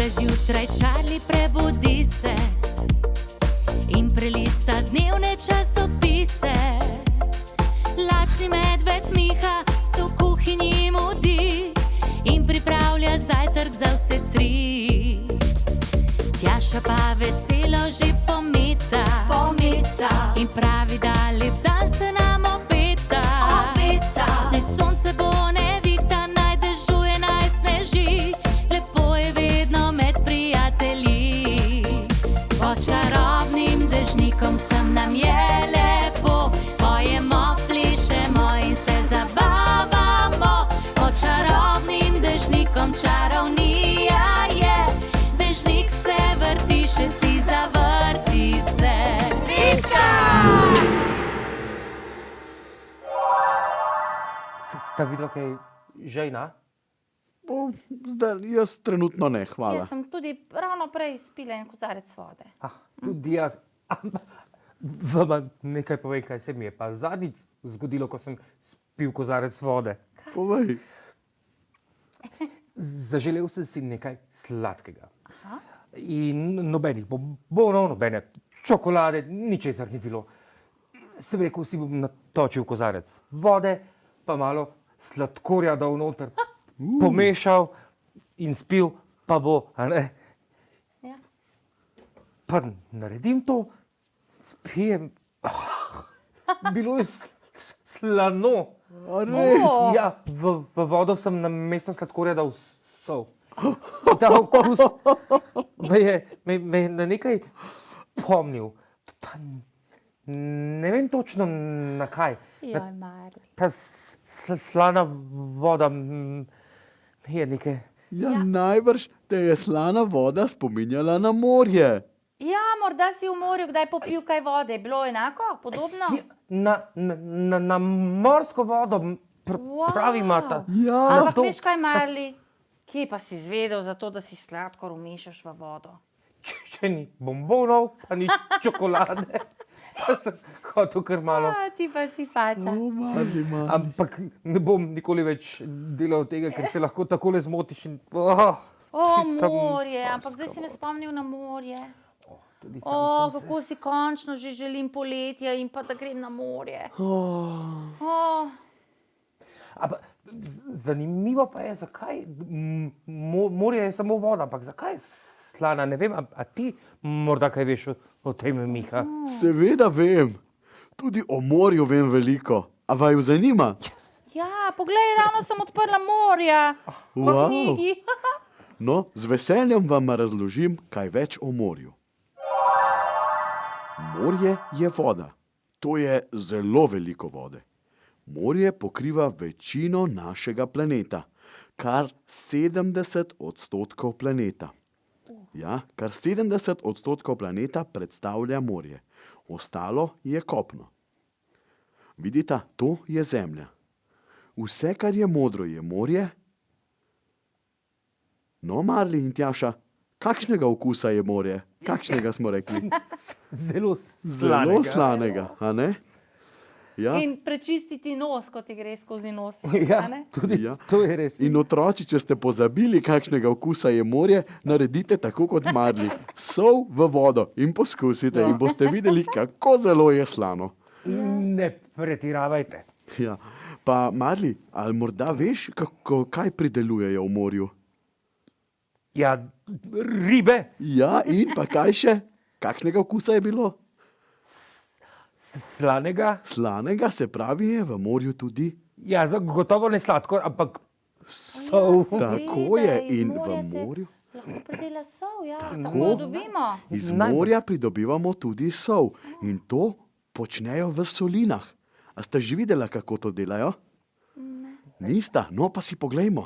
zjutraj Charlie prebudi se in prelista dnevne časopise. Lačni medved Miha se v kuhinji mudi in pripravlja zajtrk za vse tri. Tjaša pa veselo že pometa in pravi, da lep dan se nam obeta. Naj sonce bo nevihta, naj dežuje, naj sneži, lepo je vedno med prijatelji. Pod čarobnim dežnikom sem nam je lepo, pojemo, plišemo in se zabavamo. Pod čarobnim dežnikom čarovnija je, dežnik se vrti, še ti zavrti se. Sta videla kaj žejna? Zdaj, jaz trenutno ne, hvala. Jaz sem tudi ravno prej spila en kozarec vode. Tudi jaz. Vama nekaj povej, kaj se mi je pa zadnjič zgodilo, ko sem spil kozarec vode. Povej. Zaželel sem si nekaj sladkega. In nobenih bombonov, nobene čokolade, ničesar ni bilo. Sem rekel, si bom natočil kozarec vode, pa malo sladkorja dal noter, pomešal in spil, pa bo, a ne? Ja. Pa naredim to, spijem. Bilo je slano. A res? Ja, v vodo sem namesto sladkorja dal sol. Ta okus me je na nekaj spomnil. Pa ne vem točno na kaj. Joj, Marli. Ta slana voda je nekaj. Ja, najbrž te je slana voda spominjala na morje. Ja, morda si v morju kdaj popil kaj vode. Je bilo enako, podobno? Na morsko vodo pravi Marta. Ja, Ampak veš kaj, Marli? Kje pa si izvedel za to, da si sladkor umešaš v vodo? Če ni bombonov, pa ni čokolade. Pa sem hotel kar malo. Ti pa si faca. Marli. Ampak ne bom nikoli več delal tega, ker se lahko takole zmotiš in... tista Morje, ampak morska zdaj si me spomnil na morje. Tudi sam sem se... Kako si končno že želim poletja in pa da grem na morje. Ampak zanimivo pa je, zakaj morje je samo voda, ampak zakaj je slana, ne vem, a ti morda kaj veš o tem, Miha? Seveda vem. Tudi o morju vem veliko. A vaju zanima? Ja, poglej, ravno sem odprla morja. V Wow. knjigi. No, z veseljem vam razložim kaj več o morju. Morje je voda. To je zelo veliko vode. Morje pokriva večino našega planeta, kar 70% planeta. Ja, kar 70% planeta predstavlja morje. Ostalo je kopno. Vidite, to je zemlja. Vse, kar je modro, je morje. No, Marli in Tjaša, kakšnega okusa je morje? Kakšnega smo rekli? Zelo Zelo slanega, a ne? Ja. In prečistiti nos, ko ti gre skozi nos. Ja, a ne? tudi Ja. to je res. In otroci, če ste pozabili, kakšnega okusa je morje, naredite tako kot Marli. Sol v vodo in poskusite in boste videli, kako zelo je slano. Ne pretiravajte. Ja. Pa Marli, ali morda veš, kaj pridelujejo v morju? Ja, ribe, Ja, in pa kaj še? Kakšnega okusa je bilo? slanega. Slanega, se pravi, je v morju tudi. Ja, zagotovo ne sladkor, ampak sol. Tako je, in v morja se morju. lahko pridela sol, ja. Tako. Tako jo dobimo. Iz Najbolj. morja pridobivamo tudi sol in to počnejo v solinah. A ste že videla, kako to delajo? Nista? No, pa si poglejmo.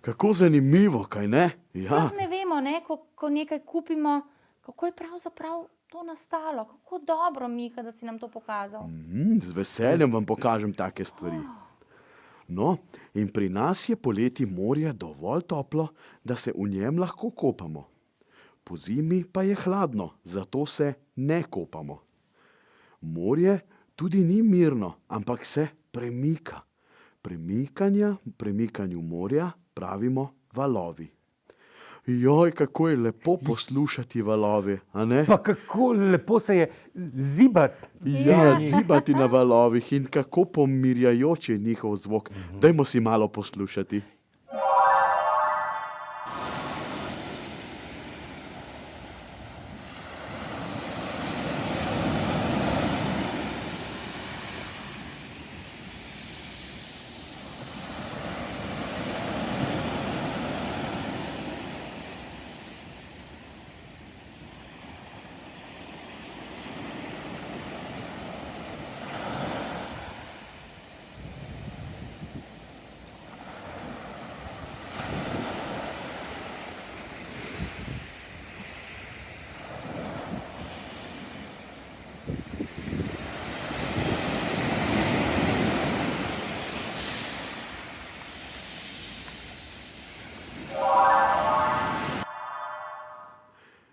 Kako zanimivo, kaj ne? Ja, Sploh ne vemo, ne, ko nekaj kupimo, kako je pravzaprav to nastalo. Kako dobro, Miha, da si nam to pokazal. z veseljem vam pokažem take stvari. No, in pri nas je poleti morje dovolj toplo, da se v njem lahko kopamo. Po zimi pa je hladno, zato se ne kopamo. Morje tudi ni mirno, ampak se premika. Premikanju morja pravimo valovi. Joj, kako je lepo poslušati valove, a ne? Pa kako lepo se je zibati. Ja, zibati na valovih in kako pomirjajoč je njihov zvok. Dajmo si malo poslušati.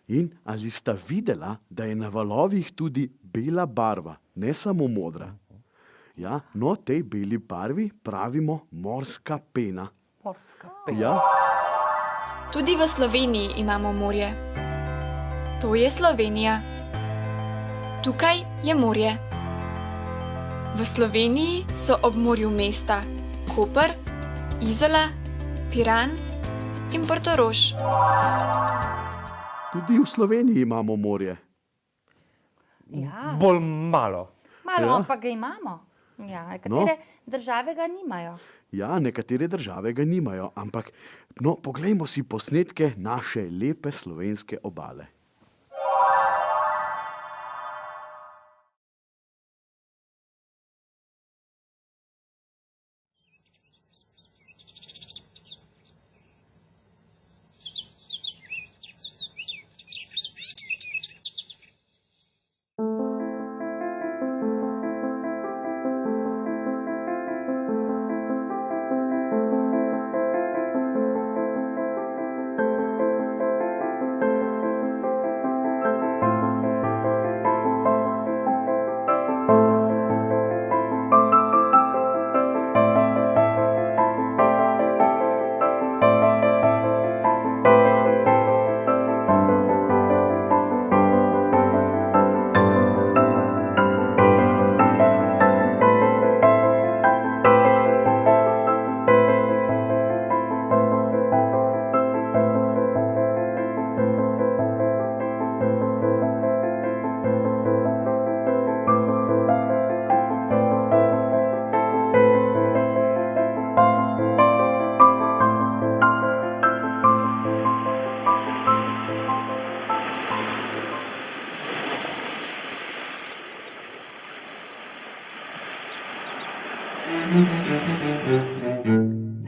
In ali sta videla, da je na valovih tudi bela barva, ne samo modra? Ja, no, tej beli barvi pravimo morska pena. Morska Ja, Tudi v Sloveniji imamo morje. To je Slovenija. Tukaj je morje. V Sloveniji so ob morju mesta Koper, Izola, Piran in Portorož. tudi v Sloveniji imamo morje. Ja, Bolj malo. malo, Ja. ampak ga imamo. Ja, nekatere države ga nimajo. Ja, nekatere države ga nimajo, ampak no, poglejmo si posnetke naše lepe slovenske obale.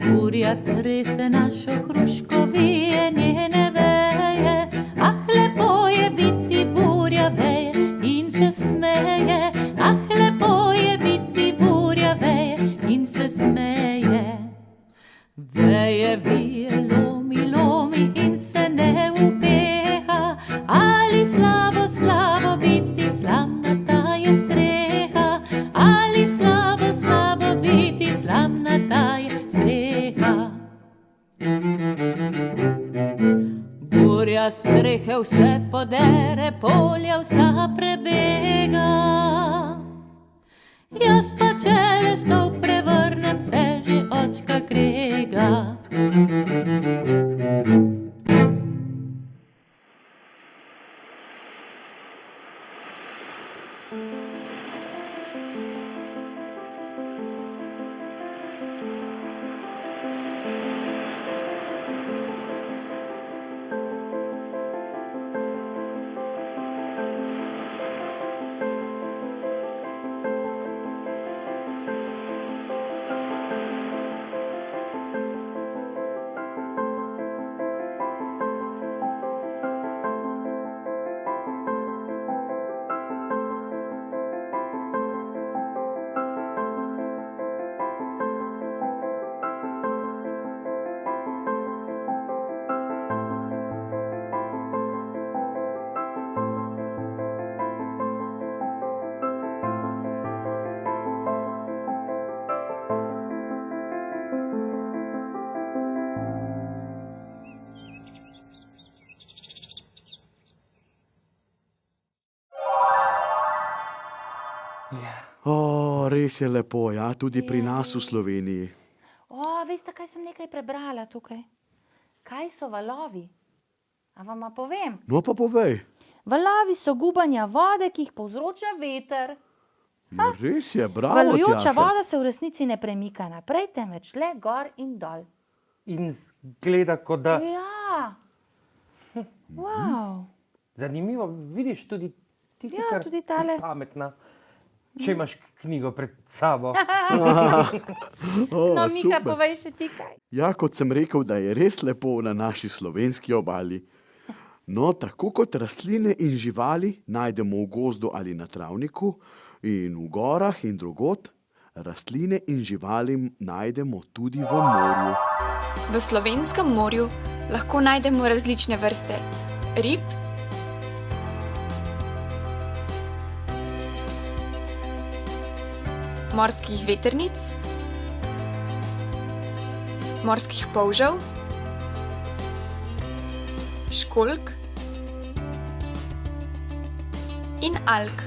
Burja trese našo hruškovije, njene veje, ah, lepo je biti burja veje in se smeje, ah, lepo je biti burja veje in se smeje. Veje vije, lomi in se ne upeha, ali slabo, slabo biti, slamnata je streha, ali slabo, slabo biti, slamnata je streha. Burja strehe vse podere, polja vsa prebega. Jaz pa čelestov prevrnem, se že očka krega. res je lepo, ja, tudi pri nas v Sloveniji. Veste, kaj sem nekaj prebrala tukaj? Kaj so valovi? A vama povem? No pa povej, Valovi so gubanja vode, ki jih povzroča veter. ja, res je, bravo, Valujoča Tjaša. voda se v resnici ne premika naprej, temveč le gor in dol. In gleda, kot da... Ja. Wow. Zanimivo, vidiš, tudi ti si Ja, kar tudi tale. pametna. Če imaš knjigo pred sabo. No, Mika, super. povej še ti kaj. Ja, kot sem rekel, da je res lepo na naši slovenski obali. No, tako kot rastline in živali najdemo v gozdu ali na travniku in v gorah in drugod, rastline in živali najdemo tudi v morju. V slovenskem morju lahko najdemo različne vrste rib, morskih vetrnic, morskih polžev, školjk in alg.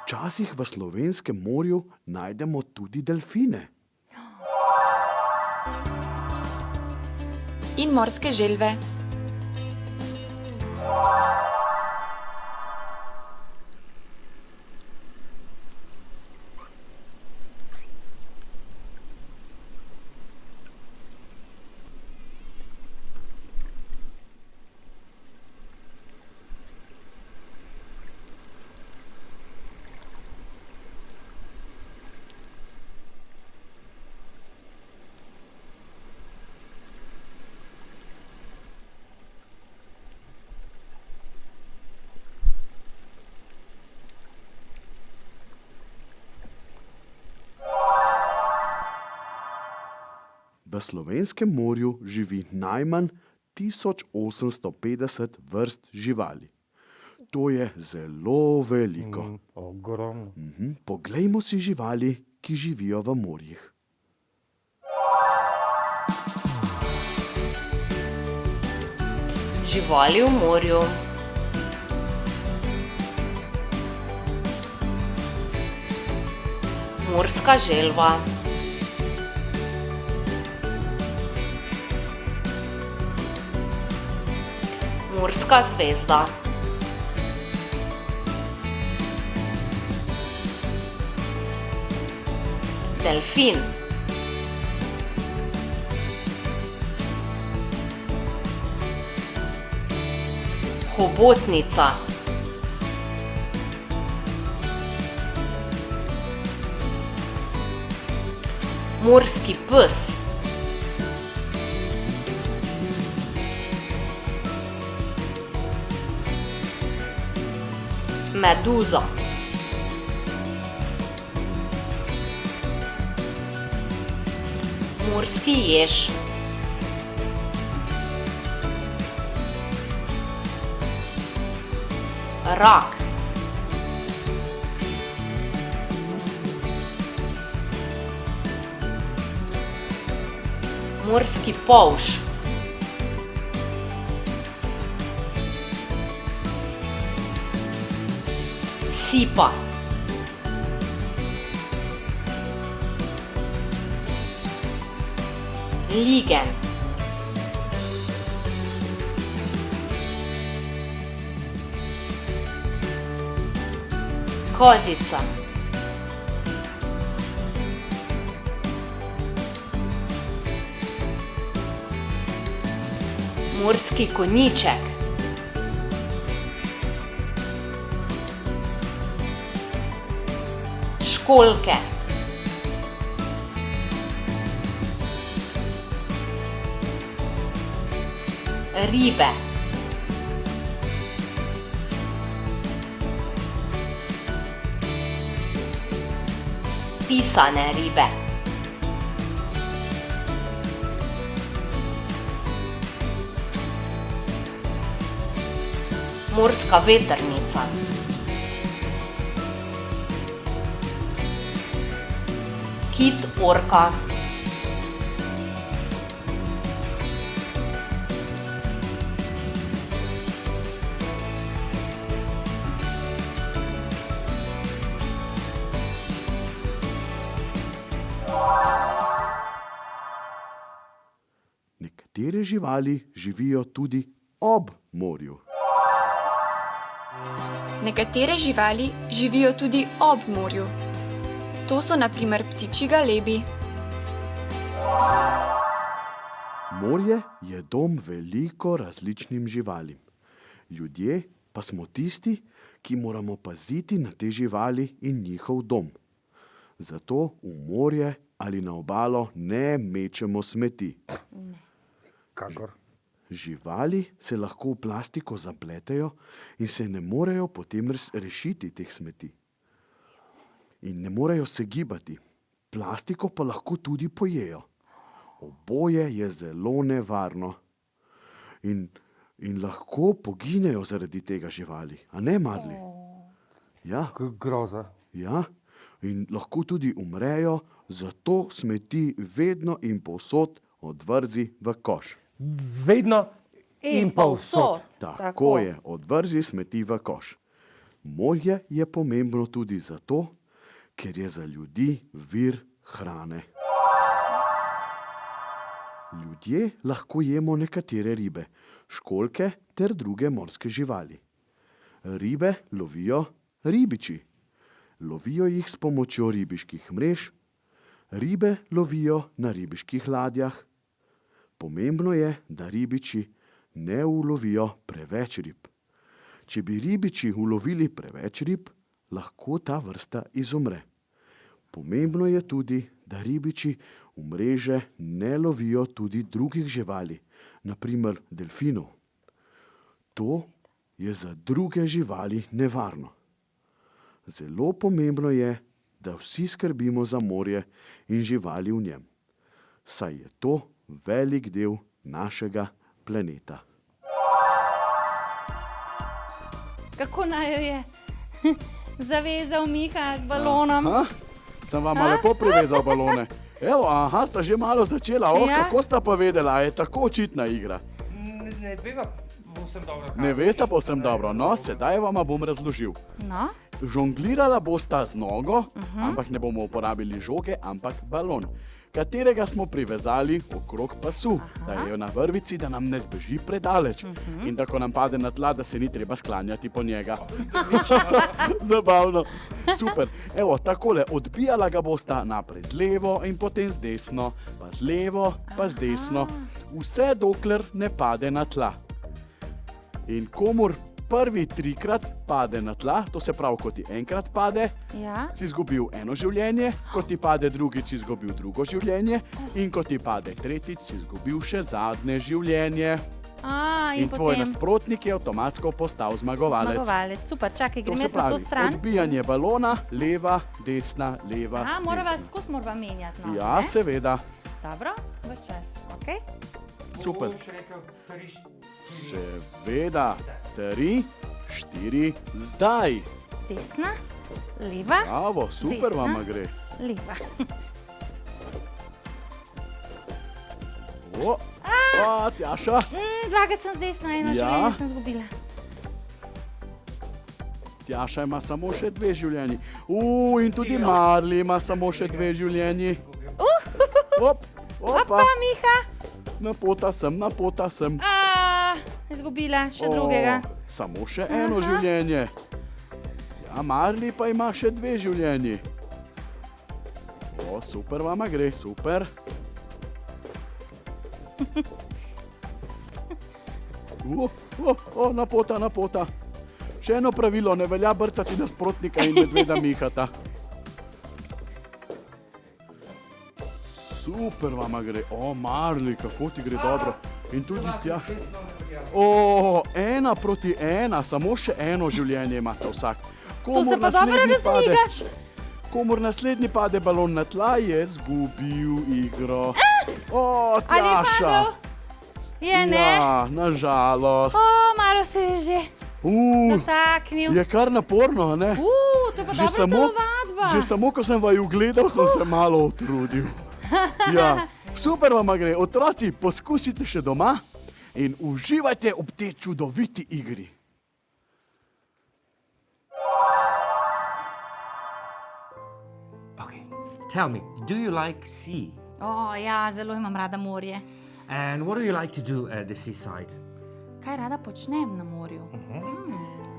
Včasih v slovenskem morju najdemo tudi delfine. In morske želve. V slovenskem morju živi najmanj 1850 vrst živali. To je zelo veliko. Ogromno. Poglejmo si živali, ki živijo v morjih. Živali v morju. Morska želva. Morska zvezda. Delfin. Hobotnica. Morski pes. Meduza. Morski jež. Rak. Morski polž. Sipa. Ligen. Kozica. Morski konjiček. Školjke. Ribe. Pisane ribe. Morska vetrnica. Kit orka. nekatere živali živijo tudi ob morju. Nekatere živali živijo tudi ob morju. To so na primer ptičji galebi. Morje je dom veliko različnim živalim. Ljudje pa smo tisti, ki moramo paziti na te živali in njihov dom. Zato v morje ali na obalo ne mečemo smeti. Kakor? Živali se lahko v plastiko zapletejo in se ne morejo potem rešiti teh smeti. In ne morejo se gibati. Plastiko pa lahko tudi pojejo. Oboje je zelo nevarno. In lahko poginejo zaradi tega živali. A ne, Marli? Ja, Groza. ja. In lahko tudi umrejo, zato smeti vedno in povsod odvrzi v koš. Vedno in povsod. Tako je, odvrzi smeti v koš. Morje je pomembno tudi zato, ker je za ljudi vir hrane. Ljudje lahko jemo nekatere ribe, školjke ter druge morske živali. Ribe lovijo ribiči. Lovijo jih s pomočjo ribiških mrež. Ribe lovijo na ribiških ladjah. Pomembno je, da ribiči ne ulovijo preveč rib. Če bi ribiči ulovili preveč rib, lahko ta vrsta izumre. Pomembno je tudi, da ribiči v mreže ne lovijo tudi drugih živali, na primer delfinov. To je za druge živali nevarno. Zelo pomembno je, da vsi skrbimo za morje in živali v njem, saj je to velik del našega planeta. Kako naj jo je zavezal Miha z balonom? Aha, sem vam lepo privezal balone. Evo, aha, sta že malo začela. Ja. Kako sta pa vedela, je tako očitna igra. Ne veva povsem dobro. Ne veste povsem dobro, no, sedaj vama bom razložil. No, Žonglirala bosta z nogo, ampak ne bomo uporabili žoge, ampak balon, katerega smo privezali okrog pasu, da je na vrvici, da nam ne zbeži predaleč. In da ko nam pade na tla, da se ni treba sklanjati po njega. Zabavno. Super. Evo, takole, odbijala ga bosta naprej z levo in potem z desno, pa z levo, pa z desno, vse dokler ne pade na tla. In komur prvi trikrat pade na tla, to se pravi, ko ti enkrat pade, ja. si izgubil eno življenje, ko ti pade drugič, si izgubil drugo življenje in ko ti pade tretjič, si izgubil še zadnje življenje. In tvoj potem nasprotnik je avtomatsko postal zmagovalec. zmagovalec. Super, čakaj, To grem se jaz na to pravi, stran. odbijanje balona, leva, desna, leva, Morava desna. skozi morava menjati. No, Ja, ne? seveda. Dobro, ves čas. Okay. Super. Boš rekel, tariš. Seveda. 3, 4, zdaj. Desna, leva, Bravo, super Desna. vama gre. leva. O, Tjaša. Dvakrat sem z desna, eno Ja. življenje sem izgubila. Tjaša ima samo še 2 življenji. In tudi Marli ima samo še 2 življenji. Opa, Pa Miha, napota sem. izgubila še drugega. Samo še eno življenje. Ja, Marli pa ima še 2 življenji. Super vama gre, super. Napota. Še eno pravilo, ne velja brcati nasprotnika in medveda Mihata. Super vama gre. Marli, kako ti gre dobro. In tudi tja. 1 proti 1, samo še eno življenje imate vsak. To se pa dobro razmigaš. Komur naslednji pade balon na tla, je zgubil igro. Ali je Tjaša. padel? Je, ne? Ja, nažalost. Malo se je že dotaknil. Je kar naporno, a ne? To je pa dobra telovadba. Že samo, ko sem vaju gledal, sem se malo utrudil. Ja, super vama gre. Otroci, poskusite še doma in uživajte ob tej čudoviti igri. Okay. Tell me, do you like sea? Ja, zelo imam rada morje. And what do you like to do at the seaside? Kaj rada počnem na morju?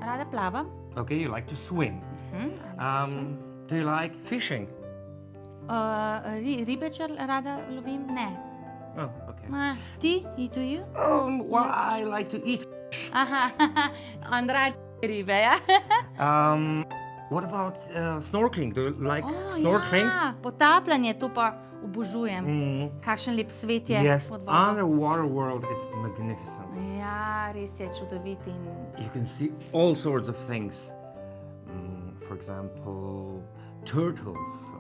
Rada plavam. Okay, you like to swim. Do you like fishing? Ribe, če rada lovim? Ne. Oh, okay. Ti? Do you? Well, I like to eat. Aha, on rad ribe, ja? What about snorkeling? Do you like snorkeling? Ja, potapljanje, to pa obožujem. Kakšen lep svet je Yes, pod vodo. underwater world is magnificent. Ja, res je čudovit in You can see all sorts of things. For example, turtles.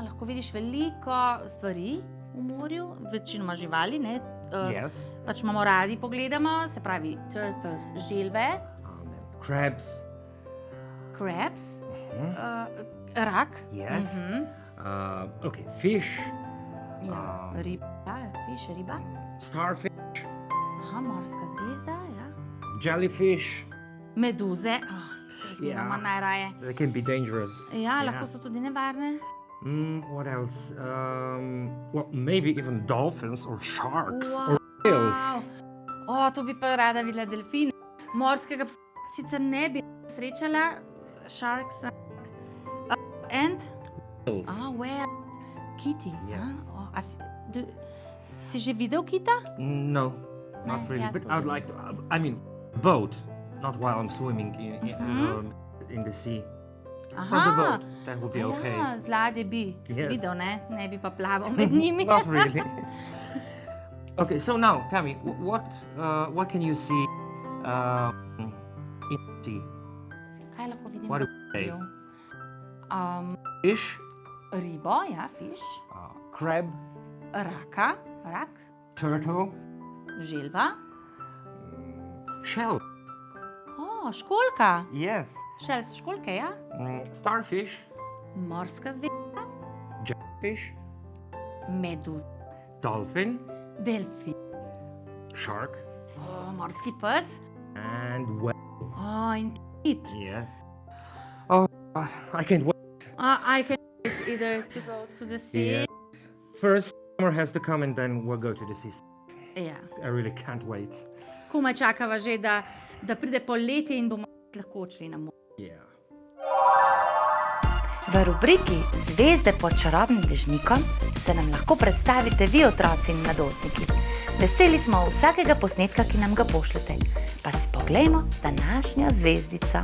lahko vidiš veliko stvari v morju, večinoma živali, ne? Yes. Pač imamo radi pogledamo, se pravi turtles, želve, Crabs. crabs, rak. Yes. Okay, fish. Ja, fish, riba. Starfish. Aha, morska zvezda, ja. Jellyfish. Meduze, imamo najraje. They can be dangerous. Ja, lahko so tudi nevarne. What else? Well, maybe even dolphins or sharks or whales. To bi pa rada videla delfine. Morskega psa sicer ne bi srečala, sharks and Whales. whales, kiti. Yes. Si že videl kita? No, not Ne, really. jaz But tudi I'd ne. like to. I mean, boat, not while I'm swimming in the sea. From the boat, that would be okay. Ja, z ladje bi Yes. videl, ne bi pa plaval med njimi. Not really. Okay, so now tell me, what can you see in the sea? Kaj lahko vidim? What na do you say? morju? Fish, Ribo, ja, fish, crab, rak, turtle, želva, shell. školjka, Yes. školjke, ja, Starfish, morska zvezda, jellyfish, meduza, dolphin, delfin, shark, morski pes, and whale. in kit. Yes. Oh, I can't wait. I can either to go to the sea. Yeah. First, summer has to come and then we'll go to the sea. Ja. I really can't wait. Komaj čakava že, da pride poletje in bomo lahko odšli na morje. Yeah. V rubriki Zvezde pod čarobnim dežnikom se nam lahko predstavite vi, otroci in mladostniki. Veseli smo vsakega posnetka, ki nam ga pošljete. Pa si poglejmo današnjo zvezdico.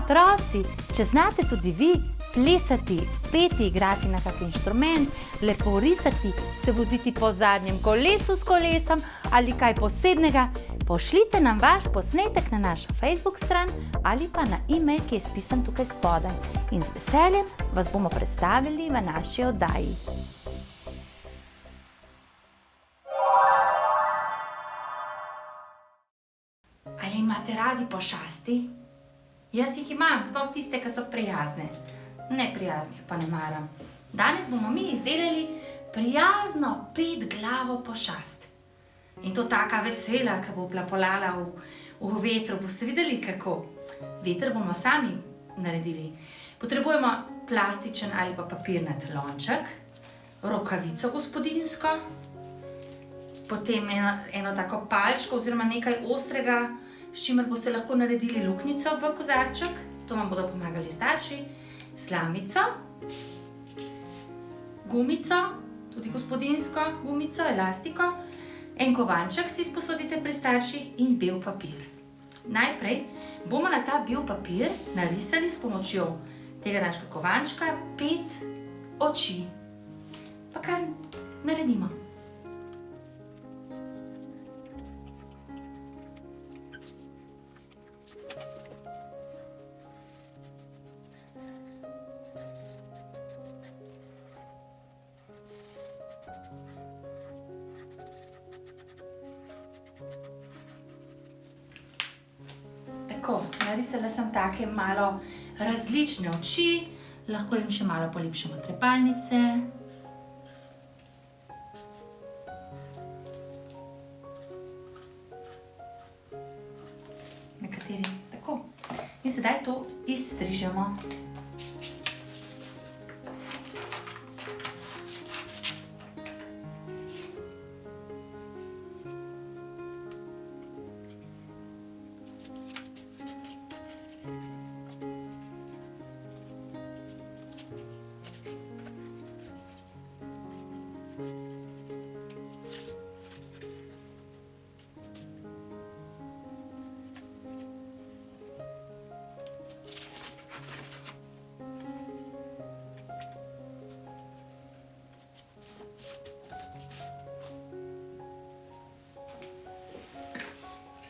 Otroci, če znate tudi vi plesati, peti, igrati na kak inštrument, lepo risati, se voziti po zadnjem kolesu s kolesom ali kaj posebnega, pošljite nam vaš posnetek na našo Facebook stran ali pa na e-mail, ki je spisan tukaj spodaj. In z veseljem vas bomo predstavili v naši oddaji. Ali imate radi pošasti? Jaz jih imam, sploh tiste, ki so prijazne. Neprijaznih pa ne maram. Danes bomo mi izdelali prijazno 5-glavo pošast. In to taka vesela, ki bo plapolala v vetru. Boste videli, kako? Veter bomo sami naredili. Potrebujemo plastičen ali pa papirnat lonček, rokavico gospodinjsko, potem eno tako palčko oziroma nekaj ostrega, s čimer boste lahko naredili luknjico v kozarček, to vam bodo pomagali starši, slamico, gumico, tudi gospodinjsko gumico, elastiko, en kovanček si sposodite pri starših in bel papir. Najprej bomo na ta bel papir narisali s pomočjo tega našega kovančka 5 oči. Pa kar naredimo. Tako, narisala sem take malo različne oči, lahko jim še malo polepšamo trepalnice. Nekateri tako. In sedaj to izstrižemo.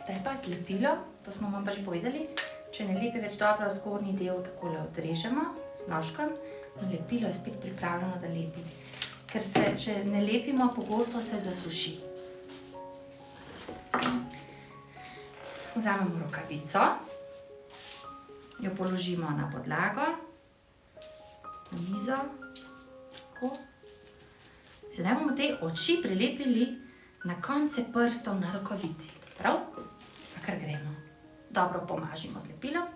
Zdaj pa z lepilo, to smo vam pa že povedali, če ne lepi več dobro zgornji del, takole odrežemo z nožkom in lepilo je spet pripravljeno, da lepi. Ker se, če ne lepimo, pogosto se zasuši. Vzamemo rokavico, jo položimo na podlago, na mizo, tako. Sedaj bomo te oči prilepili na konce prstov na rokavici. Prav? Pa kar gremo. Dobro pomažimo z lepilom.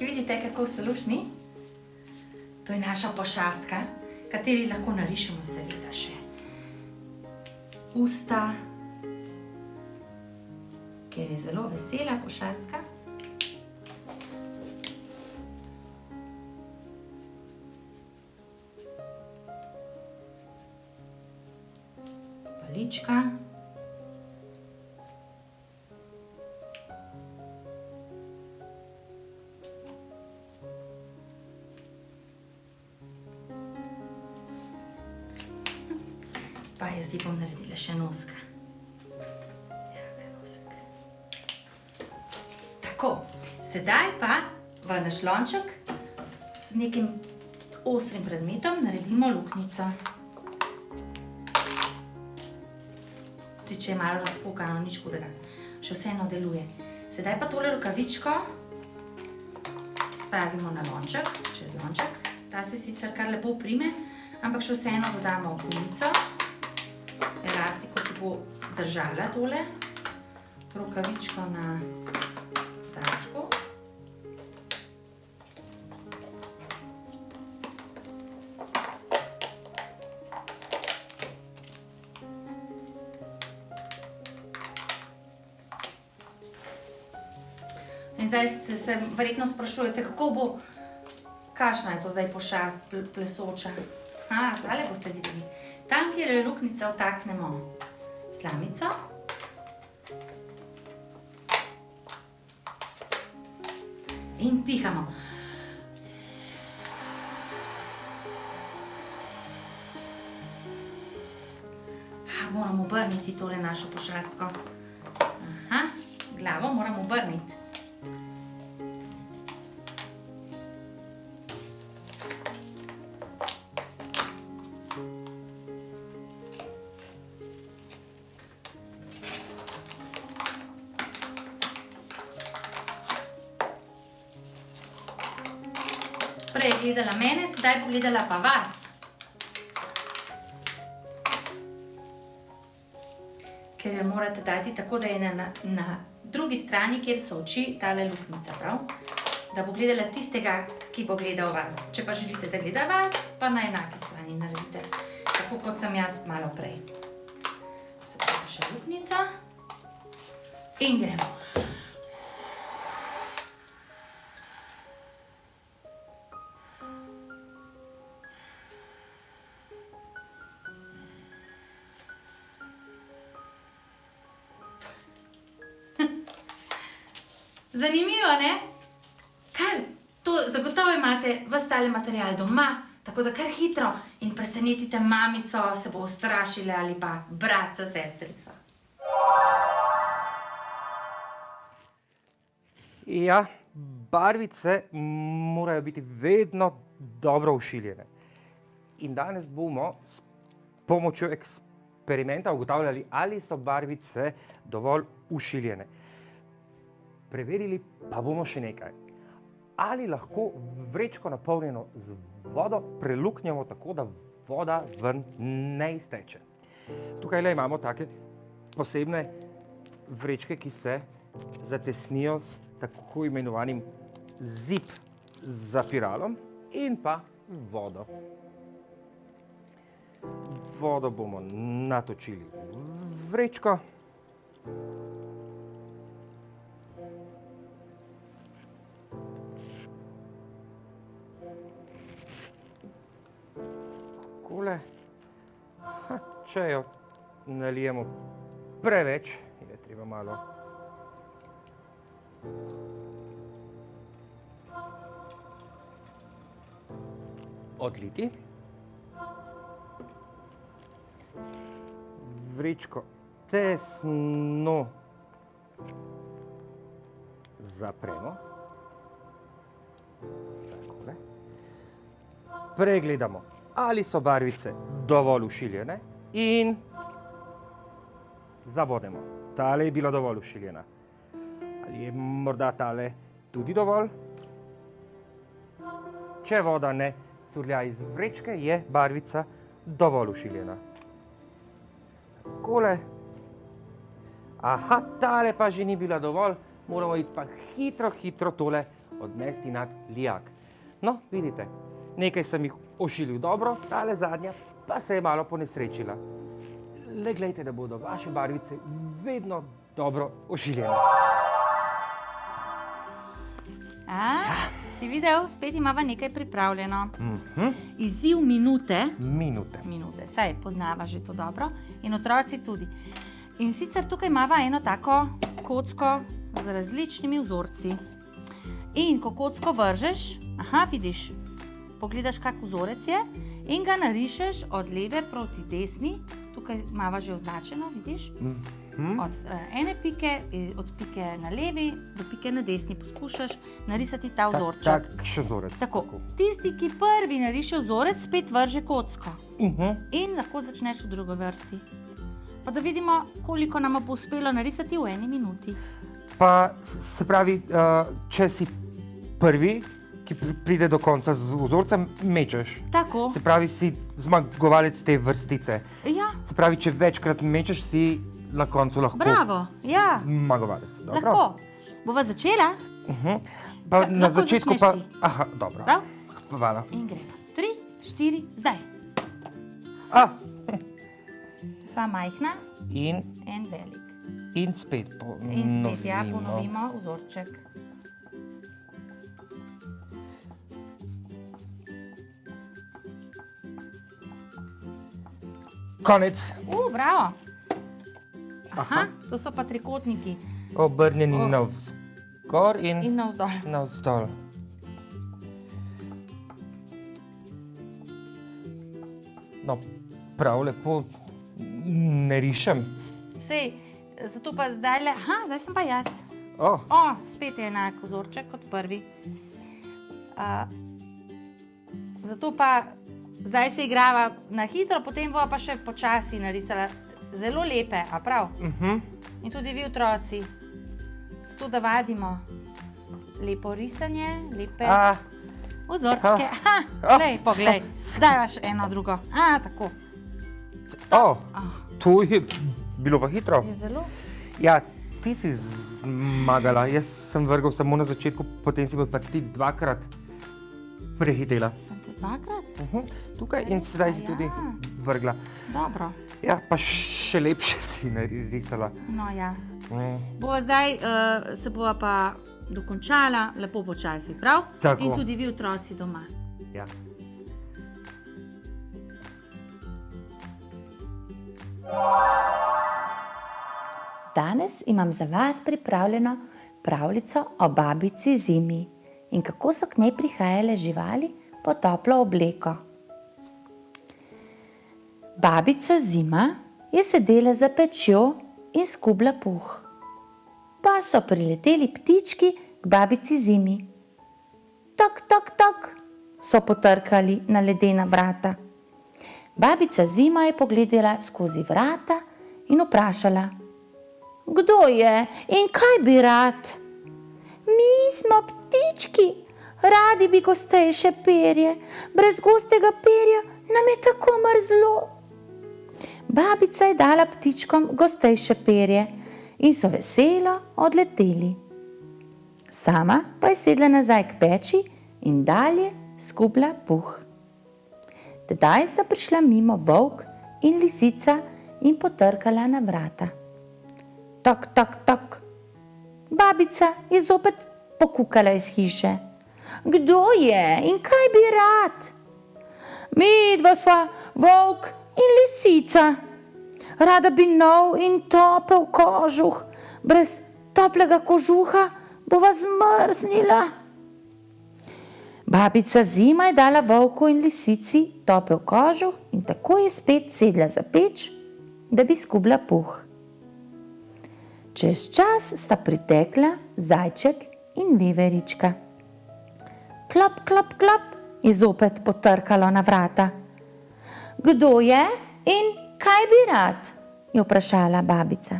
Vidite, kako so luštni? To je naša pošastka, kateri lahko narišemo seveda še usta, ker je zelo vesela pošastka. Palička. Pa jaz ji bom naredila še noska. Tako, sedaj pa v naš lonček s nekim ostrim predmetom naredimo luknjico. Tudi če je malo razpokano, nič hudega. Še vseeno deluje. Sedaj pa tole rokavičko spravimo na lonček, čez lonček. Ta se sicer kar lepo prime, ampak še vseeno dodamo gumico. Elastiko, ki bo držala tole rokavičko na zračku. In zdaj se verjetno sprašujete, kako bo, kakšna je to zdaj pošast plesoča. Zdaj boste videli. Tam, kjer je luknjica, vtaknemo slamico. In pihamo. Moramo obrniti tole našo pošastko. Glavo moramo obrniti. Prej je gledala mene, sedaj bo gledala pa vas. Ker jo morate dati tako, da je na drugi strani, kjer so oči, tale luknjica, prav? Da bo gledala tistega, ki bo gledal vas. Če pa želite, da gleda vas, pa na enaki strani naredite. Tako kot sem jaz malo prej. Se pa še luknjica. In gremo. Zanimivo, ne? Kar, to zagotovo imate ves tale material doma, tako da kar hitro in presenetite mamico, se bo ustrašila ali pa bratca, sestrica. Ja, barvice morajo biti vedno dobro ušiljene. In danes bomo s pomočjo eksperimenta ugotavljali, ali so barvice dovolj ušiljene. Preverili pa bomo še nekaj. Ali lahko vrečko napolnjeno z vodo preluknjamo tako, da voda ven ne izteče. Tukaj imamo take posebne vrečke, ki se zatesnijo s tako imenovanim zip zapiralom in pa vodo. Vodo bomo natočili v vrečko. Če jo nalijemo preveč, je treba malo odliti. Vrečko tesno zapremo. Takole. Pregledamo, ali so barvice dovolj ušiljene in zabodemo. Tale je bila dovolj ušiljena. Ali je morda tale tudi dovolj? Če voda ne curlja iz vrečke, je barvica dovolj ušiljena. Takole. Tale pa že ni bila dovolj, moramo iti pa hitro tole odnesti nad lijak. No, vidite, nekaj sem jih ošilil dobro, tale zadnja pa se je malo ponesrečila. Le glejte, da bodo vaše barvice vedno dobro ošiljene. Si videl? Spet imava nekaj pripravljeno. Izziv minute. Minute, saj poznava že to dobro. In otroci tudi. In sicer tukaj imava eno tako kocko z različnimi vzorci. In ko kocko vržeš, vidiš, pogledaš, kak vzorec je in ga narišeš od leve proti desni. Tukaj imava že označeno, vidiš? Od ene pike, od pike na levi do pike na desni poskušaš narisati ta vzorček. Takšen vzorec. Tako. Tisti, ki prvi nariše vzorec, spet vrže kocko. In lahko začneš v drugi vrsti. Pa da vidimo, koliko nam bo uspelo narisati v 1 minuti. Pa se pravi, če si prvi, ki pride do konca z vzorcem, mečeš. Tako. Se pravi, si zmagovalec te vrstice. Ja, Se pravi, če večkrat mečeš, si na koncu lahko bravo, ja, zmagovalec. Dobro? lahko. Bova začela? Pa na Lahko začetku začneš pa... ti. Aha, dobro. Prav? Hvala. In gremo. 3, 4, zdaj. Dva majhna, In en velik. spet ponovimo. In spet, ja, ponovimo vzorček. Konec. Bravo. Aha, to so pa trikotniki. Obrnjeni navzgor In in navzdol. navzdol. No, prav lepo ne rišem. Sej, zato pa zdaj le, zdaj sem pa jaz. Spet je enak vzorček kot prvi. Zato pa zdaj se igrava na hitro, potem bova pa še počasi narisala zelo lepe, a prav? In tudi vi otroci, zato da vadimo lepo risanje, lepe vzorčke. Glej, poglej, zdaj imaš eno drugo. Tako. To je bilo pa hitro. Je zelo. Ja, ti si zmagala, jaz sem vrgal samo na začetku, potem si pa ti dvakrat prehitela. Sem te dvakrat? Tukaj in sedaj si tudi vrgla. Dobro. Ja, pa še lepše si narisala. No ja. Bova zdaj, se bova pa dokončala, lepo počasi, prav? Tako. In tudi vi otroci doma. Ja. Danes imam za vas pripravljeno pravljico o babici Zimi in kako so k njej prihajale živali po toplo obleko. Babica Zima je sedela za pečjo in skubla puh. Pa so prileteli ptički k babici Zimi. Tok, tok, tok, so potrkali na ledena vrata. Babica Zima je pogledala skozi vrata in vprašala: Kdo je in kaj bi rad? Mi smo ptički, radi bi gostejše perje, brez gostega perja nam je tako mrzlo. Babica je dala ptičkom gostejše perje in so veselo odleteli. Sama pa je sedla nazaj k peči in dalje skubla puh. Tedaj sta prišla mimo volk in lisica in potrkala na vrata. Tok, tok, tok. Babica je zopet pokukala iz hiše. Kdo je in kaj bi rad? Midva sva volk in lisica. Rada bi nov in topel kožuh. Brez toplega kožuha bova zmrznila. Babica Zima je dala volku in lisici topel kožuh in tako je spet sedla za peč, da bi skubla puh. Čez čas sta pritekla zajček in veverička. Klop, klop, klop je zopet potrkalo na vrata. Kdo je in kaj bi rad? Je vprašala babica.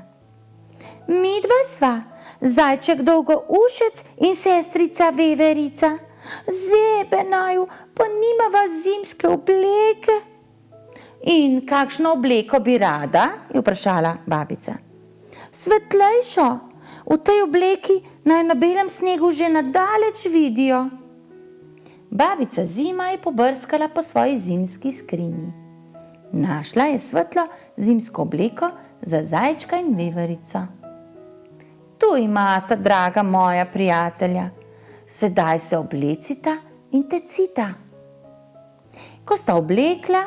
Midva sva, zajček dolgoušec in sestrica veverica. Zebe naju, pa nimava zimske obleke. In kakšno obleko bi rada? Je vprašala babica. Svetlejšo, v tej obleki naj na belem snegu že nadaleč vidijo. Babica Zima je pobrskala po svoji zimski skrinji. Našla je svetlo zimsko obleko za zajčka in veverico. Tu imata, draga moja prijatelja, sedaj se oblecita in tecita. Ko sta oblekla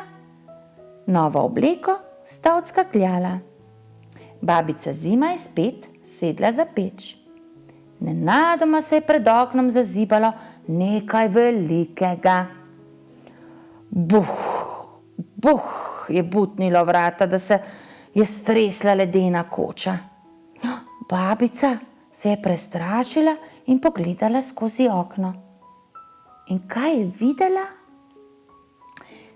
novo obleko, sta odskakljala. Babica Zima je spet sedla za peč. Nenadoma se je pred oknom zazibalo nekaj velikega. Buh, buh je butnilo vrata, da se je stresla ledena koča. Babica se je prestrašila in pogledala skozi okno. In kaj je videla?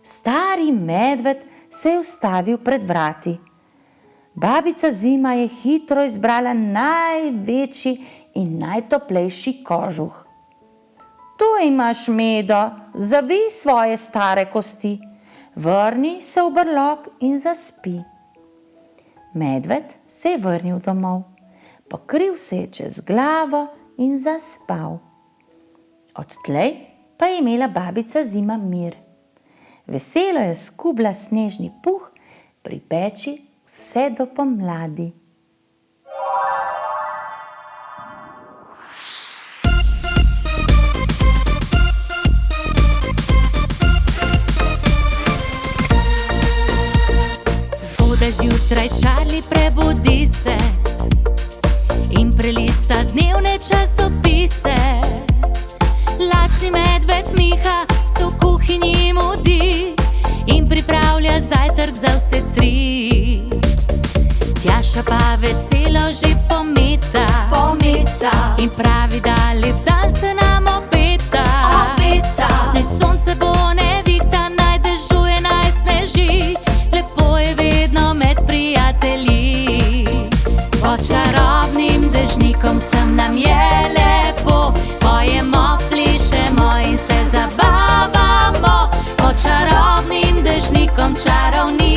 Stari medved se je ustavil pred vrati. Babica Zima je hitro izbrala največji in najtoplejši kožuh. To imaš medo, zavij svoje stare kosti, vrni se v brlog in zaspi. Medved se je vrnil domov, pokril se je čez glavo in zaspal. Odtlej pa je imela babica Zima mir. Veselo je skubla snežni puh pri peči vse do pomladi. Zgodaj zjutraj Charlie prebudi se in prelista dnevne časopise. Lačni medved Miha se v kuhinji mudi in pripravlja zajtrk za vse tri. Tjaša pa veselo že pometa in pravi, da lep dan se nam obeta. Naj sonce bo, ne vihta, naj dežuje, naj sneži, lepo je vedno med prijatelji. Pod čarobnim dežnikom sem nam je lepo, pojemo, plišemo in se zabavamo. Pod čarobnim dežnikom čarovni